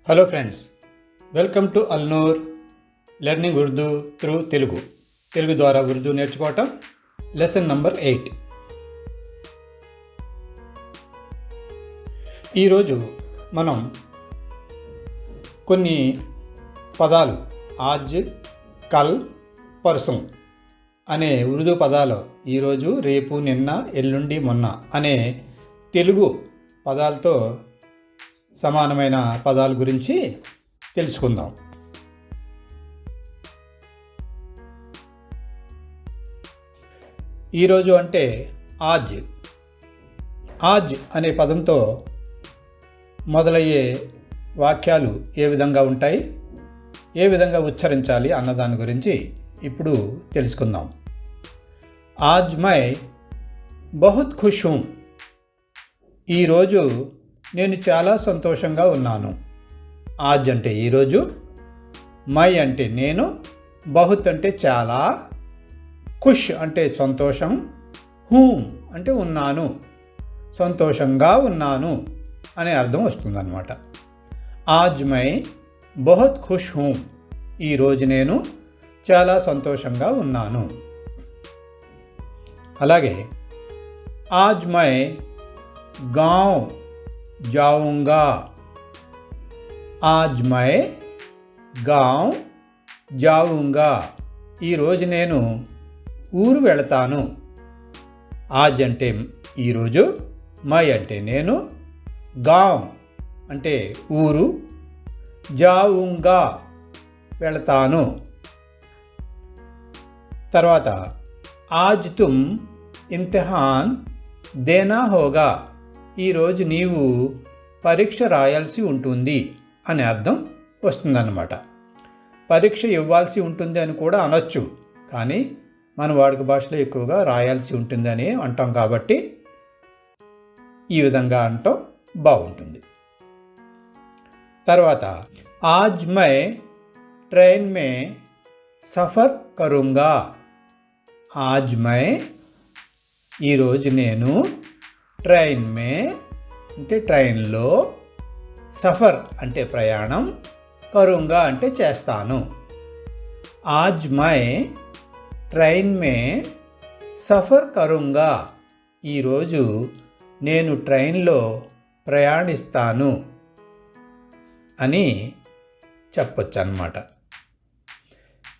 Hello friends, welcome to Alnoor learning Urdu through Telugu ద్వారా ఉర్దూ నేర్చుకోవటం. Lesson number 8. ఈరోజు మనం కొన్ని పదాలు ఆజ్, కల్, పర్సోం అనే ఉర్దూ పదాలు ఈరోజు, రేపు, నిన్న, ఎల్లుండి, మొన్న అనే తెలుగు పదాలతో సమానమైన పదాల గురించి తెలుసుకుందాం. ఈరోజు అంటే ఆజ్. ఆజ్ అనే పదంతో మొదలయ్యే వాక్యాలు ఏ విధంగా ఉంటాయి, ఏ విధంగా ఉచ్చరించాలి అన్నదాని గురించి ఇప్పుడు తెలుసుకుందాం. ఆజ్ మై బహుత్ ఖుష్ హూం. ఈరోజు నేను చాలా సంతోషంగా ఉన్నాను. ఆజ్ అంటే ఈరోజు, మై అంటే నేను, బహుత్ అంటే చాలా, ఖుష్ అంటే సంతోషం, హూం అంటే ఉన్నాను, సంతోషంగా ఉన్నాను అనే అర్థం వస్తుందన్నమాట. ఆజ్ మై బహుత్ ఖుష్ హూం. ఈరోజు నేను చాలా సంతోషంగా ఉన్నాను. అలాగే ఆజ్ మై గాంవ్ जाऊंगा. आज मैं गांव जाऊंगा. ఈరోజు నేను ఊరు వెళతాను. ఆజ్ అంటే ఈరోజు, మై అంటే నేను, గాంవ్ అంటే ఊరు, జావుంగా వెళతాను. తర్వాత ఆజ్ తుమ్ ఇమ్తిహాన్ దేనా హోగా. ఈరోజు నీవు పరీక్ష రాయాల్సి ఉంటుంది అనే అర్థం వస్తుందన్నమాట. పరీక్ష ఇవ్వాల్సి ఉంటుంది అని కూడా అనొచ్చు, కానీ మన వాడుక భాషలో ఎక్కువగా రాయాల్సి ఉంటుంది అని అంటాం కాబట్టి ఈ విధంగా అంటాం బాగుంటుంది. తర్వాత ఆజ్ మై ట్రైన్ మే సఫర్ కరుంగా. ఆజ్ మై ఈరోజు నేను, ట్రైన్ మే అంటే ట్రైన్లో, సఫర్ అంటే ప్రయాణం, కరుంగా అంటే చేస్తాను. ఆజ్ మై ట్రైన్ మే సఫర్ కరుంగా. ఈరోజు నేను ట్రైన్లో ప్రయాణిస్తాను అని చెప్పొచ్చు అన్నమాట.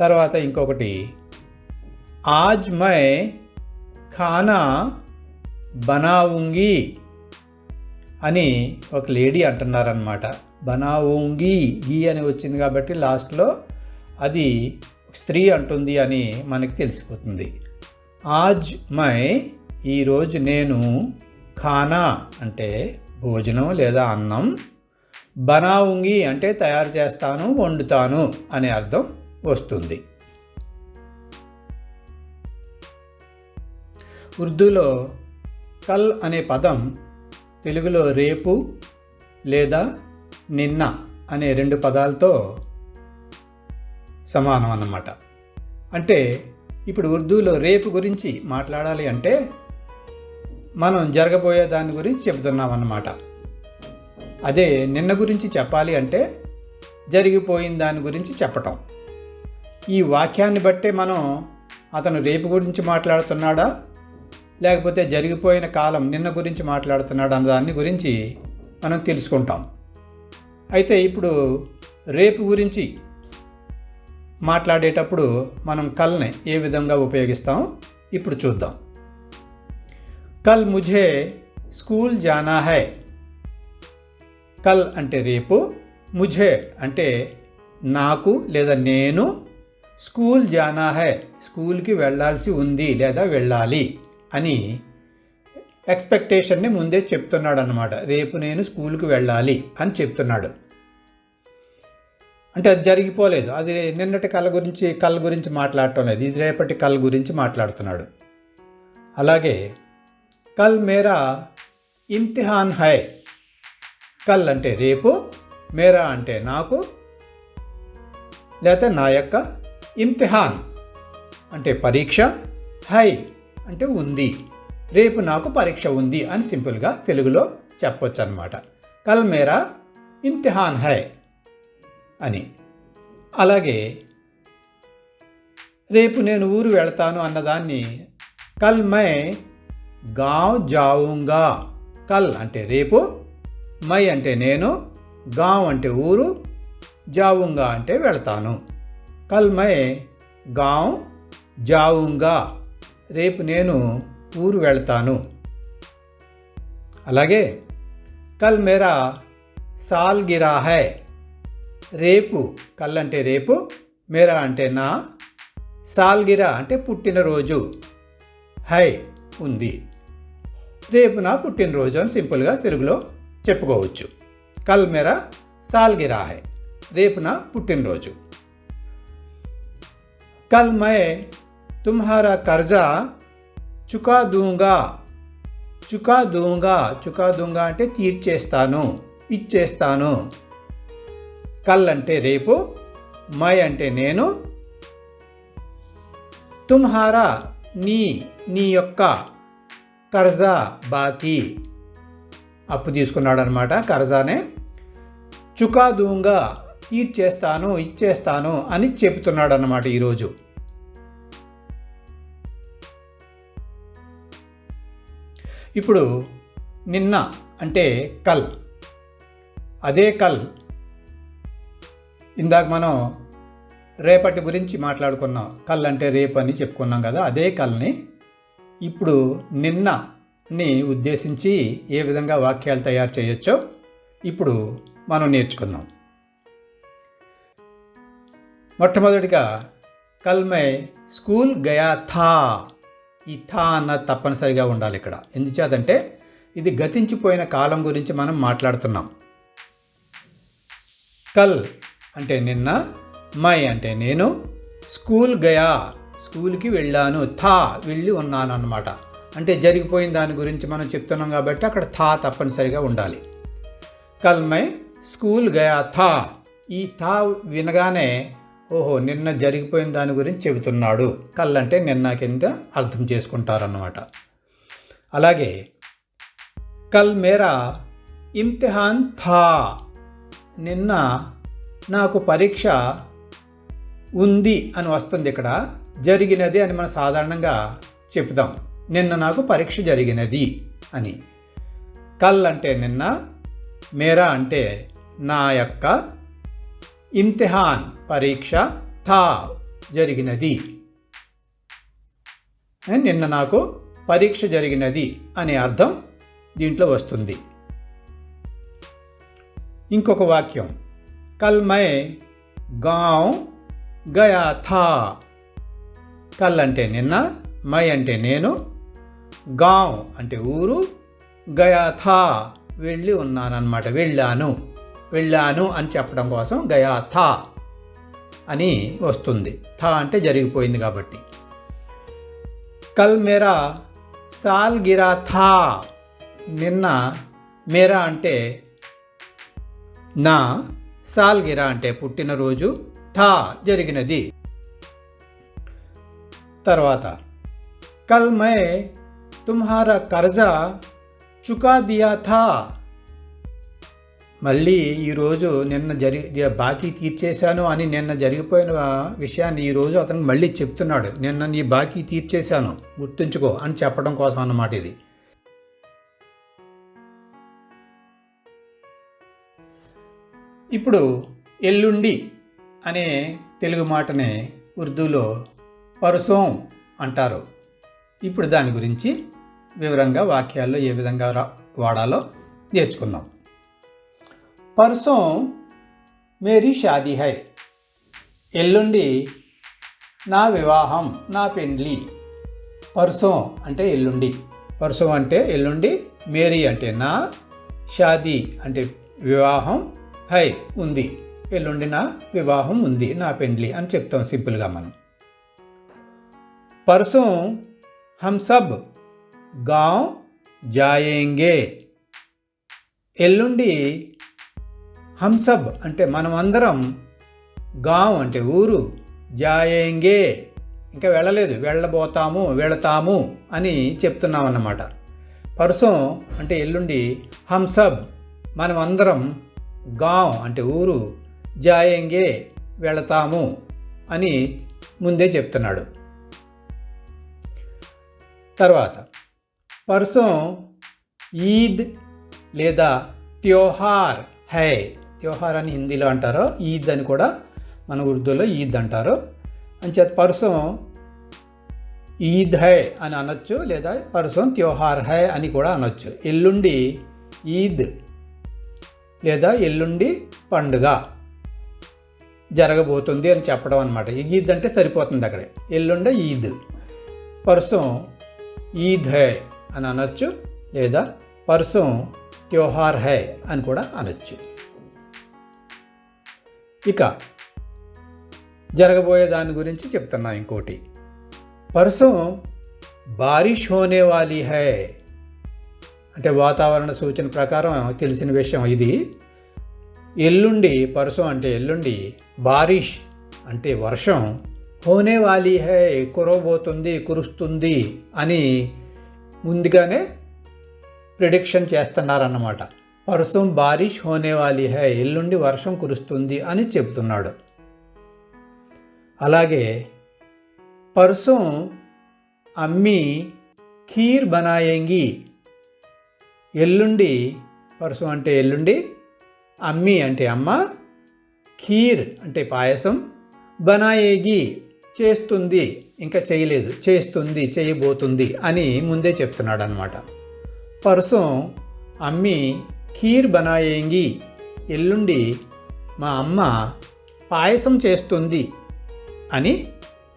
తర్వాత ఇంకొకటి ఆజ్ మై ఖానా బనావుంగి అని ఒక లేడీ అంటున్నారనమాట. బనావుంగి గీ అని వచ్చింది కాబట్టి లాస్ట్లో అది స్త్రీ అంటుంది అని మనకి తెలిసిపోతుంది. ఆజ్ మై ఈరోజు నేను, ఖానా అంటే భోజనం లేదా అన్నం, బనావుంగి అంటే తయారు చేస్తాను, వండుతాను అనే అర్థం వస్తుంది. ఉర్దూలో కల్ అనే పదం తెలుగులో రేపు లేదా నిన్న అనే రెండు పదాలతో సమానం అన్నమాట. అంటే ఇప్పుడు ఉర్దూలో రేపు గురించి మాట్లాడాలి అంటే మనం జరగబోయే దాని గురించి చెబుతున్నాం అన్నమాట. అదే నిన్న గురించి చెప్పాలి అంటే జరిగిపోయిన దాని గురించి చెప్పటం. ఈ వాక్యాన్ని బట్టే మనం అతను రేపు గురించి మాట్లాడుతున్నాడా లేకపోతే జరిగిపోయిన కాలం నిన్న గురించి మాట్లాడుతున్నాడు అన్న దాని గురించి మనం తెలుసుకుంటాం. అయితే ఇప్పుడు రేపు గురించి మాట్లాడేటప్పుడు మనం కల్ని ఏ విధంగా ఉపయోగిస్తాం ఇప్పుడు చూద్దాం. కల్ ముఝే స్కూల్ జానా హై. కల్ అంటే రేపు, ముఝే అంటే నాకు లేదా నేను, స్కూల్ జానా హై స్కూల్కి వెళ్ళాల్సి ఉంది లేదా వెళ్ళాలి అని ఎక్స్పెక్టేషన్ని ముందే చెప్తున్నాడు అన్నమాట. రేపు నేను స్కూల్కి వెళ్ళాలి అని చెప్తున్నాడు. అంటే అది జరిగిపోలేదు, అది నిన్నటి కళ గురించి మాట్లాడటం లేదు, ఇది రేపటి కళ గురించి మాట్లాడుతున్నాడు. అలాగే కల్ మేరా ఇమ్తిహాన్ హై. కల్ అంటే రేపు, మేరా అంటే నాకు లేకపోతే నా యొక్క, ఇమ్తిహాన్ అంటే పరీక్ష, హై అంటే ఉంది, రేపు నాకు పరీక్ష ఉంది అని సింపుల్గా తెలుగులో చెప్పొచ్చు అన్నమాట. కల్ మేరా ఇమ్తిహాన్ హై. అని. అలాగే రేపు నేను ఊరు వెళ్తాను అన్నదాన్ని కల్ మై గావ్ జావుంగా. కల్ అంటే రేపు, మై అంటే నేను, గావ్ అంటే ఊరు, జావుంగా అంటే వెళ్తాను. కల్ మై గావ్ జావుంగా, రేపు నేను ఊరు వెళ్తాను. అలాగే కల్ మేరా సాల్గిరా హై. రేపు, కల్ అంటే రేపు, మేరా అంటే నా, సాల్గిరా అంటే పుట్టినరోజు, హై ఉంది. రేపు నా పుట్టినరోజు అని సింపుల్గా తెలుగులో చెప్పుకోవచ్చు. కల్ మేరా సాల్గిరా హై, రేపు నా పుట్టినరోజు. కల్ మై తుమ్హారా కర్జా చుకా దూంగా. చుకా దూంగా, చుకా దూంగా అంటే తీర్చేస్తాను, ఇచ్చేస్తాను. కల్ అంటే రేపు, మై అంటే నేను, తుమ్హారా నీ యొక్క, కర్జా బాకీ, అప్పు తీసుకున్నాడు అనమాట కర్జానే. చుకా దూంగా తీర్చేస్తాను, ఇచ్చేస్తాను అని చెబుతున్నాడు అన్నమాట ఈరోజు. ఇప్పుడు నిన్న అంటే కల్, అదే కల్ ఇందాక మనం రేపటి గురించి మాట్లాడుకున్నాం. కల్ అంటే రేపు అని చెప్పుకున్నాం కదా, అదే కల్ని ఇప్పుడు నిన్నని ఉద్దేశించి ఏ విధంగా వాక్యాలు తయారు చేయొచ్చో ఇప్పుడు మనం నేర్చుకుందాం. మొట్టమొదటిగా కల్ మై స్కూల్ గయా థా. ఈ థా అన్న తప్పనిసరిగా ఉండాలి ఇక్కడ. ఎందుచేతంటే ఇది గతించిపోయిన కాలం గురించి మనం మాట్లాడుతున్నాం. కల్ అంటే నిన్న, మై అంటే నేను, స్కూల్ గయా స్కూల్కి వెళ్ళాను, థా వెళ్ళి ఉన్నాను అన్నమాట. అంటే జరిగిపోయిన దాని గురించి మనం చెప్తున్నాం కాబట్టి అక్కడ థా తప్పనిసరిగా ఉండాలి. కల్ మై స్కూల్ గయా థా. ఈ థా వినగానే ఓహో నిన్న జరిగిపోయిన దాని గురించి చెబుతున్నాడు. కల్ అంటే నిన్న కింద అర్థం చేసుకుంటారన్నమాట. అలాగే కల్ మేరా ఇమ్తిహాన్ థా. నిన్న నాకు పరీక్ష ఉంది అని వస్తుంది ఇక్కడ, జరిగినది అని మనం సాధారణంగా చెప్తాం. నిన్న నాకు పరీక్ష జరిగినది అని. కల్ అంటే నిన్న, మేరా అంటే నా యొక్క, ఇమ్తిహాన్ పరీక్ష, థా జరిగినది. నిన్న నాకు పరీక్ష జరిగినది అనే అర్థం దీంట్లో వస్తుంది. ఇంకొక వాక్యం కల్ మై గావ్ గయా థా. కల్ అంటే నిన్న, మై అంటే నేను, గావ్ అంటే ఊరు, గయా థా వెళ్ళి ఉన్నానన్నమాట, వెళ్ళాను అని చెప్పడం కోసం గయా థా అని వస్తుంది. థా అంటే జరిగిపోయింది కాబట్టి. కల్ మేరా సాల్గిరా థా. నిన్న మేరా అంటే నా, సాల్గిరా అంటే పుట్టినరోజు, థా జరిగినది. తర్వాత కల్ మై తుమ్హారా కర్జా చుకా దియా థా. మళ్ళీ ఈరోజు నిన్న బాకీ తీర్చేశాను అని నిన్న జరిగిపోయిన విషయాన్ని ఈరోజు అతనికి మళ్ళీ చెప్తున్నాడు. నిన్న నీ బాకీ తీర్చేశాను గుర్తుంచుకో అని చెప్పడం కోసం అన్నమాట ఇది. ఇప్పుడు ఎల్లుండి అనే తెలుగు మాటనే ఉర్దూలో పర్సోం అంటారు. ఇప్పుడు దాని గురించి వివరంగా వాక్యాల్లో ఏ విధంగా వాడాలో నేర్చుకుందాం. పర్సోం మేరీ షాదీ హై. ఎల్లుండి నా వివాహం, నా పెండ్లి. పర్సోం అంటే ఎల్లుండి, పర్సోం అంటే ఎల్లుండి, మేరీ అంటే నా, షాదీ అంటే వివాహం, హై ఉంది, ఎల్లుండి నా వివాహం ఉంది, నా పెండ్లి అని చెప్తాం సింపుల్గా మనం. పర్సోం హమ్ సబ్ గాంవ్ జాయేంగే. ఎల్లుండి హమ్ సబ్ అంటే మనం అందరం, గాంవ్ అంటే ఊరు, జాయేంగే ఇంకా వెళ్ళలేదు, వెళతాము అని చెప్తున్నాం అన్నమాట. పర్సోం అంటే ఎల్లుండి, హమ్ సబ్ మనం అందరం, గాంవ్ అంటే ఊరు, జాయేంగే వెళతాము అని ముందే చెప్తున్నాడు. తర్వాత పర్సోం ఈద్ లేదా త్యోహార్ హై. త్యోహార్ అని హిందీలో అంటారో, ఈద్ అని కూడా మన ఉర్దూలో ఈద్ అంటారు. అంచేత పర్సోం ఈద్ హై అని అనొచ్చు, లేదా పర్సోం త్యోహార్ హై అని కూడా అనొచ్చు. ఎల్లుండి ఈద్ లేదా ఎల్లుండి పండుగ జరగబోతుంది అని చెప్పడం అనమాట. ఈద్ అంటే సరిపోతుంది అక్కడే. ఎల్లుండి ఈద్, పర్సోం ఈద్ హై అని అనొచ్చు, లేదా పర్సోం త్యోహార్ హై అని కూడా అనొచ్చు. ఇక జరగబోయే దాని గురించి చెప్తున్నా ఇంకోటి. పర్సోం బారిష్ హోనే వాలీ హై అంటే వాతావరణ సూచన ప్రకారం తెలిసిన విషయం ఇది. ఎల్లుండి, పర్సోం అంటే ఎల్లుండి, బారిష్ అంటే వర్షం, హోనే వాలీ హై కురవబోతుంది, కురుస్తుంది అని ముందుగానే ప్రిడిక్షన్ చేస్తున్నారన్నమాట. పర్సోం బారిష్ హోనే వాలీ హై, ఎల్లుండి వర్షం కురుస్తుంది అని చెబుతున్నాడు. అలాగే పర్సోం అమ్మీ ఖీర్ బనాయేంగి. ఎల్లుండి, పర్సోం అంటే ఎల్లుండి, అమ్మీ అంటే అమ్మ, ఖీర్ అంటే పాయసం, బనాయేగి చేస్తుంది, ఇంకా చేయలేదు, చేస్తుంది, చేయబోతుంది అని ముందే చెప్తున్నాడు అనమాట. పర్సోం అమ్మీ ఖీర్ బనాయేంగి, ఎల్లుండి మా అమ్మ పాయసం చేస్తుంది అని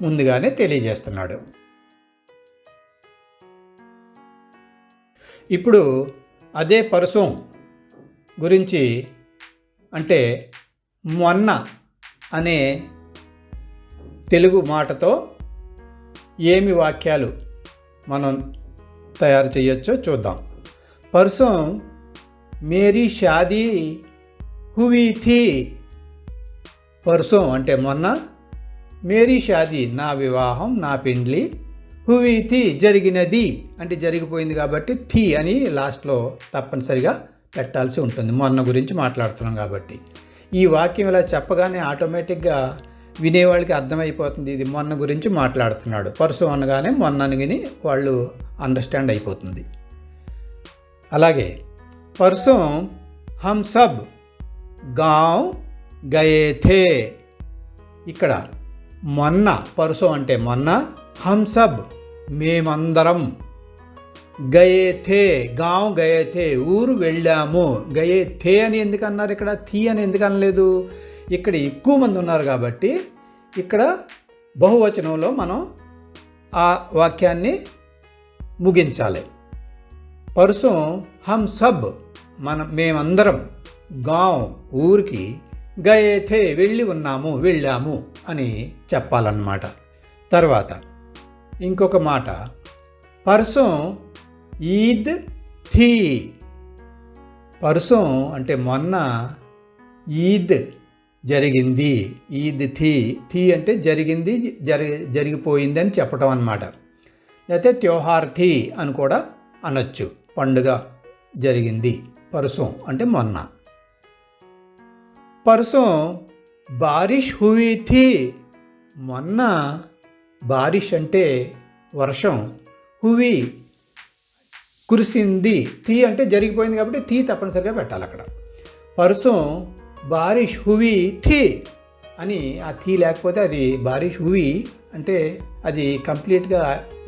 ముందుగానే తెలియజేస్తున్నాడు. ఇప్పుడు అదే పర్సోం గురించి అంటే మొన్న అనే తెలుగు మాటతో ఏమి వాక్యాలు మనం తయారు చేయొచ్చో చూద్దాం. పర్సోం మేరీ షాదీ హువీ థీ. పర్సోం అంటే మొన్న, మేరీ షాదీ నా వివాహం, నా పెండ్లి, హువీ థీ జరిగినది అంటే జరిగిపోయింది కాబట్టి థీ అని లాస్ట్లో తప్పనిసరిగా పెట్టాల్సి ఉంటుంది. మొన్న గురించి మాట్లాడుతున్నాం కాబట్టి. ఈ వాక్యం ఇలా చెప్పగానే ఆటోమేటిక్గా వినేవాళ్ళకి అర్థమైపోతుంది ఇది మొన్న గురించి మాట్లాడుతున్నాడు. పర్సోం అనగానే మొన్నని విని వాళ్ళు అండర్స్టాండ్ అయిపోతుంది. అలాగే పర్సోం హమ్ సబ్ గాంవ్ గయే థే. ఇక్కడ మొన్న, పర్సోం అంటే మొన్న, హమ్ సబ్ మేమందరం, గయే థే గాంవ్ గయే థే ఊరు వెళ్ళాము. గయే థే అని ఎందుకు అన్నారు ఇక్కడ, థీ అని ఎందుకు అనలేదు? ఇక్కడ ఎక్కువ మంది ఉన్నారు కాబట్టి ఇక్కడ బహువచనంలో మనం ఆ వాక్యాన్ని ముగించాలి. పర్సోం హమ్ సబ్ మేమందరం, గాంవ్ ఊరికి, గయే థే వెళ్ళాము అని చెప్పాలన్నమాట. తర్వాత ఇంకొక మాట, పర్సోం ఈద్ థీ. పర్సోం అంటే మొన్న ఈద్ జరిగింది, ఈద్ థీ. థీ అంటే జరిగింది, జరిగిపోయింది అని చెప్పడం అన్నమాట. లేకపోతే త్యోహార్ థీ అని కూడా అనొచ్చు, పండుగ జరిగింది. పర్సోం అంటే మొన్న. పర్సోం బారిష్ హువీ థీ. మొన్న బారిష్ అంటే వర్షం, హువీ కురిసింది, థీ అంటే జరిగిపోయింది కాబట్టి థీ తప్పనిసరిగా పెట్టాలి అక్కడ. పర్సోం బారిష్ హువీ థీ అని ఆ థీ లేకపోతే అది బారిష్ హువీ అంటే అది కంప్లీట్గా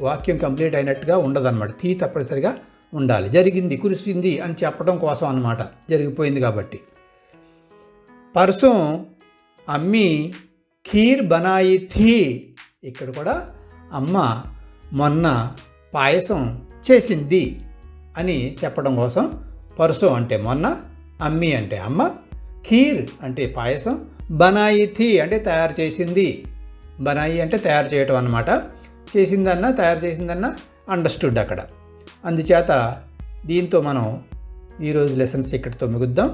వాక్యం కంప్లీట్ అయినట్టుగా ఉండదన్నమాట. థీ తప్పనిసరిగా ఉండాలి. జరిగింది, కురిసింది అని చెప్పడం కోసం అన్నమాట, జరిగిపోయింది కాబట్టి. పర్సోం అమ్మీ ఖీర్ బనాయి థీ. ఇక్కడ కూడా అమ్మ మొన్న పాయసం చేసింది అని చెప్పడం కోసం పర్సోం అంటే మొన్న, అమ్మీ అంటే అమ్మ, ఖీర్ అంటే పాయసం, బనాయి థీ అంటే తయారు చేసింది. బనాయి అంటే తయారు చేయటం అన్నమాట. చేసిందన్నా తయారు చేసిందన్నా అండర్స్టూడ్ అక్కడ. అందుచేత దీంతో మనం ఈరోజు లెసన్స్ ఇక్కడితో ముగిద్దాం.